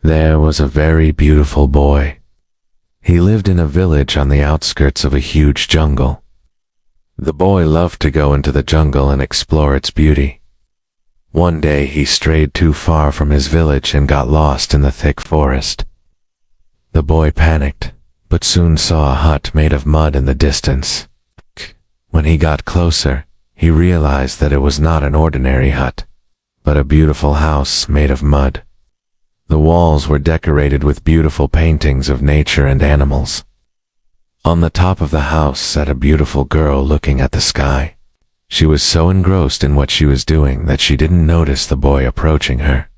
There was a very beautiful boy. He lived in a village on the outskirts of a huge jungle. The boy loved to go into the jungle and explore its beauty. One day he strayed too far from his village and got lost in the thick forest. The boy panicked, but soon saw a hut made of mud in the distance. When he got closer, he realized that it was not an ordinary hut, but a beautiful house made of mud. The walls were decorated with beautiful paintings of nature and animals. On the top of the house sat a beautiful girl looking at the sky. She was so engrossed in what she was doing that she didn't notice the boy approaching her.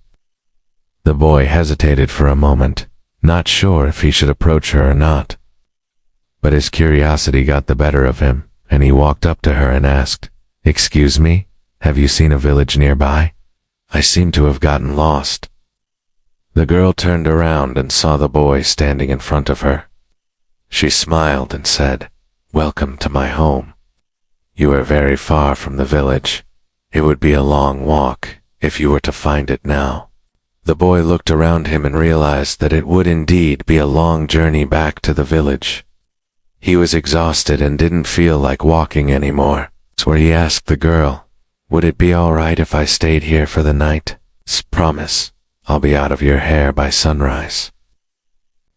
The boy hesitated for a moment, not sure if he should approach her or not. But his curiosity got the better of him, and he walked up to her and asked, "Excuse me, have you seen a village nearby? I seem to have gotten lost." The girl turned around and saw the boy standing in front of her. She smiled and said, "Welcome to my home. You are very far from the village. It would be a long walk if you were to find it now." The boy looked around him and realized that it would indeed be a long journey back to the village. He was exhausted and didn't feel like walking anymore, so he asked the girl, "Would it be all right if I stayed here for the night? Promise, I'll be out of your hair by sunrise."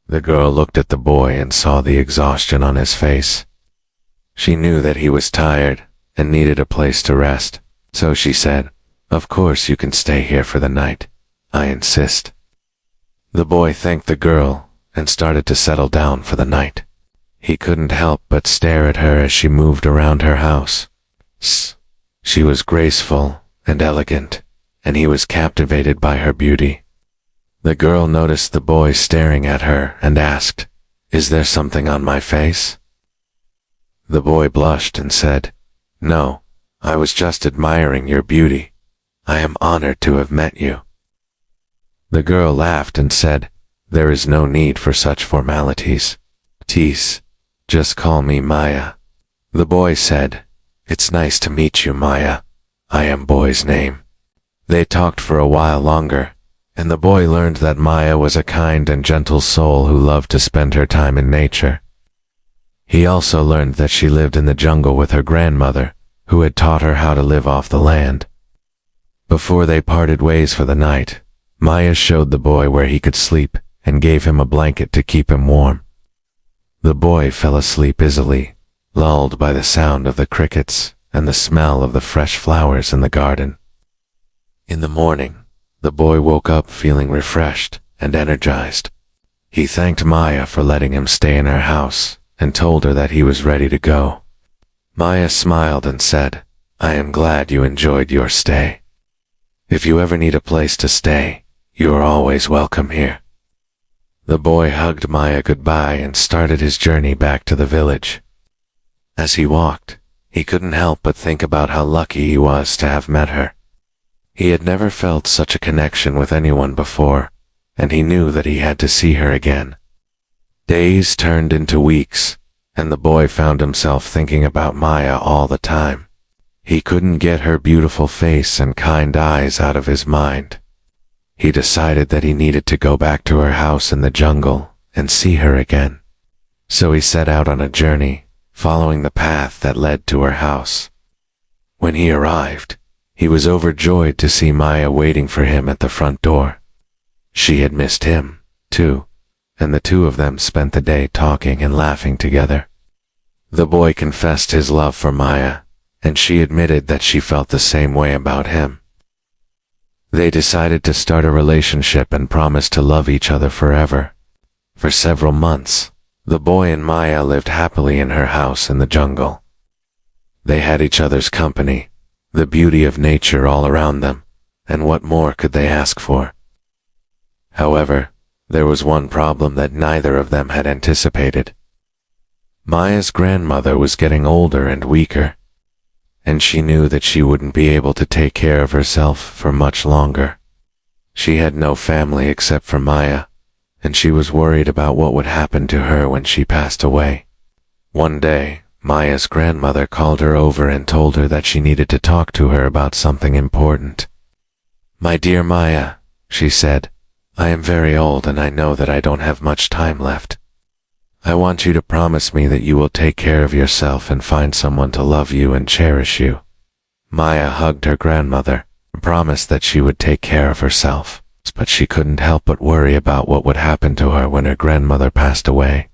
The girl looked at the boy and saw the exhaustion on his face. She knew that he was tired and needed a place to rest, so she said, "Of course you can stay here for the night. I insist." The boy thanked the girl and started to settle down for the night. He couldn't help but stare at her as she moved around her house. She was graceful and elegant, and he was captivated by her beauty. The girl noticed the boy staring at her and asked, "Is there something on my face?" The boy blushed and said, "No, I was just admiring your beauty. I am honored to have met you." The girl laughed and said, "There is no need for such formalities. Just call me Maya." The boy said, "It's nice to meet you, Maya. I am boy's name." They talked for a while longer, and the boy learned that Maya was a kind and gentle soul who loved to spend her time in nature. He also learned that she lived in the jungle with her grandmother, who had taught her how to live off the land. Before they parted ways for the night, Maya showed the boy where he could sleep and gave him a blanket to keep him warm. The boy fell asleep easily, lulled by the sound of the crickets and the smell of the fresh flowers in the garden. In the morning, the boy woke up feeling refreshed and energized. He thanked Maya for letting him stay in her house and told her that he was ready to go. Maya smiled and said, "I am glad you enjoyed your stay. If you ever need a place to stay, you are always welcome here." The boy hugged Maya goodbye and started his journey back to the village. As he walked, he couldn't help but think about how lucky he was to have met her. He had never felt such a connection with anyone before, and he knew that he had to see her again. Days turned into weeks, and the boy found himself thinking about Maya all the time. He couldn't get her beautiful face and kind eyes out of his mind. He decided that he needed to go back to her house in the jungle and see her again. So he set out on a journey, following the path that led to her house. When he arrived, he was overjoyed to see Maya waiting for him at the front door. She had missed him, too, and the two of them spent the day talking and laughing together. The boy confessed his love for Maya, and she admitted that she felt the same way about him. They decided to start a relationship and promised to love each other forever. For several months, the boy and Maya lived happily in her house in the jungle. They had each other's company, the beauty of nature all around them, and what more could they ask for? However, there was one problem that neither of them had anticipated. Maya's grandmother was getting older and weaker, and she knew that she wouldn't be able to take care of herself for much longer. She had no family except for Maya, and she was worried about what would happen to her when she passed away. One day, Maya's grandmother called her over and told her that she needed to talk to her about something important. "My dear Maya," she said, I am very old and I know that I don't have much time left. I want you to promise me that you will take care of yourself and find someone to love you and cherish you." Maya hugged her grandmother and promised that she would take care of herself, but she couldn't help but worry about what would happen to her when her grandmother passed away.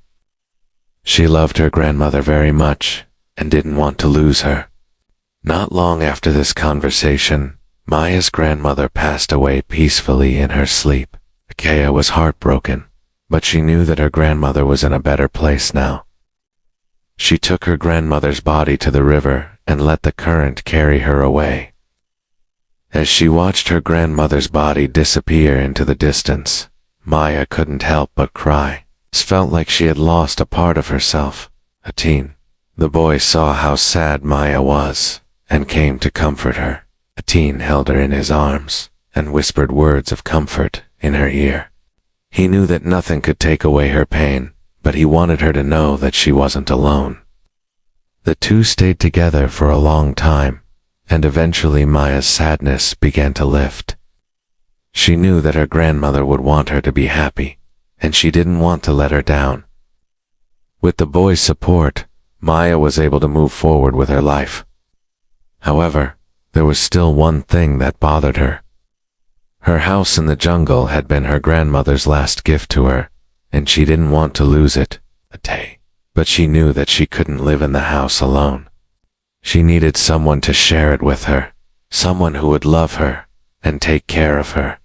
She loved her grandmother very much and didn't want to lose her. Not long after this conversation, Maya's grandmother passed away peacefully in her sleep. Kea was heartbroken, but she knew that her grandmother was in a better place now. She took her grandmother's body to the river and let the current carry her away. As she watched her grandmother's body disappear into the distance, Maya couldn't help but cry. It felt like she had lost a part of herself. A teen. The boy saw how sad Maya was and came to comfort her. A teen held her in his arms and whispered words of comfort in her ear. He knew that nothing could take away her pain, but he wanted her to know that she wasn't alone. The two stayed together for a long time, and eventually Maya's sadness began to lift. She knew that her grandmother would want her to be happy, and she didn't want to let her down. With the boy's support, Maya was able to move forward with her life. However, there was still one thing that bothered her. Her house in the jungle had been her grandmother's last gift to her, and she didn't want to lose it. But she knew that she couldn't live in the house alone. She needed someone to share it with her, someone who would love her and take care of her.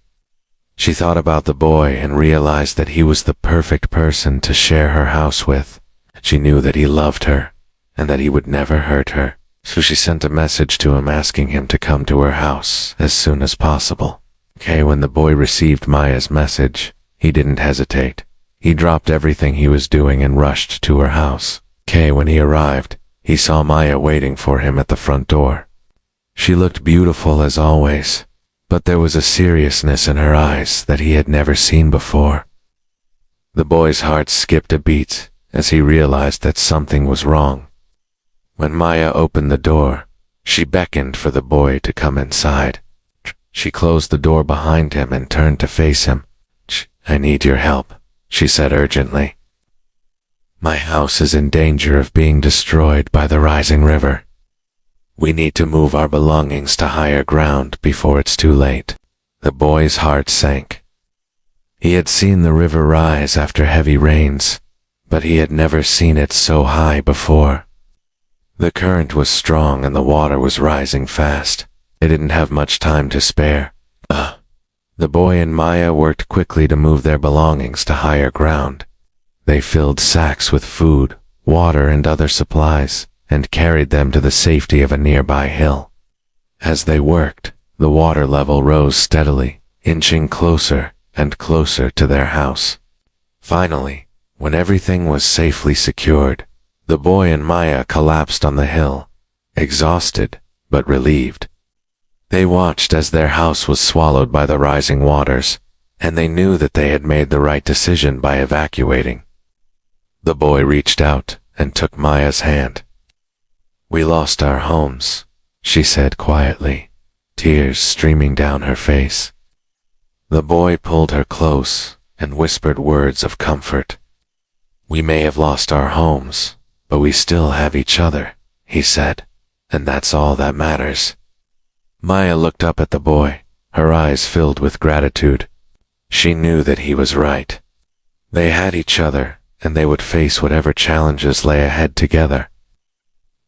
She thought about the boy and realized that he was the perfect person to share her house with. She knew that he loved her and that he would never hurt her, so she sent a message to him asking him to come to her house as soon as possible. When the boy received Maya's message, he didn't hesitate. He dropped everything he was doing and rushed to her house. When he arrived, he saw Maya waiting for him at the front door. She looked beautiful as always, but there was a seriousness in her eyes that he had never seen before. The boy's heart skipped a beat as he realized that something was wrong. When Maya opened the door, she beckoned for the boy to come inside. She closed the door behind him and turned to face him. "I need your help," she said urgently. "My house is in danger of being destroyed by the rising river. We need to move our belongings to higher ground before it's too late." The boy's heart sank. He had seen the river rise after heavy rains, but he had never seen it so high before. The current was strong and the water was rising fast. They didn't have much time to spare. The boy and Maya worked quickly to move their belongings to higher ground. They filled sacks with food, water, and other supplies, and carried them to the safety of a nearby hill. As they worked, the water level rose steadily, inching closer and closer to their house. Finally, when everything was safely secured, the boy and Maya collapsed on the hill, exhausted but relieved. They watched as their house was swallowed by the rising waters, and they knew that they had made the right decision by evacuating. The boy reached out and took Maya's hand. "We lost our homes," she said quietly, tears streaming down her face. The boy pulled her close and whispered words of comfort. "We may have lost our homes, but we still have each other," he said, "and that's all that matters." Maya looked up at the boy, her eyes filled with gratitude. She knew that he was right. They had each other, and they would face whatever challenges lay ahead together.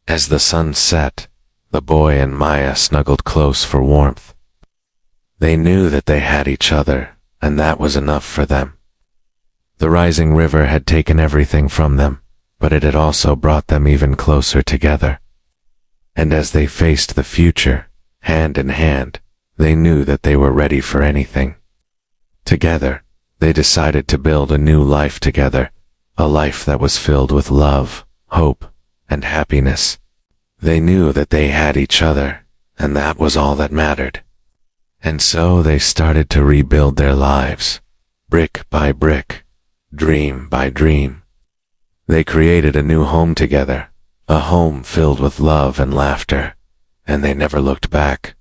As the sun set, the boy and Maya snuggled close for warmth. They knew that they had each other, and that was enough for them. The rising river had taken everything from them, but it had also brought them even closer together. And as they faced the future, hand in hand, they knew that they were ready for anything. Together, they decided to build a new life together, a life that was filled with love, hope, and happiness. They knew that they had each other, and that was all that mattered. And so they started to rebuild their lives, brick by brick, dream by dream. They created a new home together, a home filled with love and laughter, and they never looked back.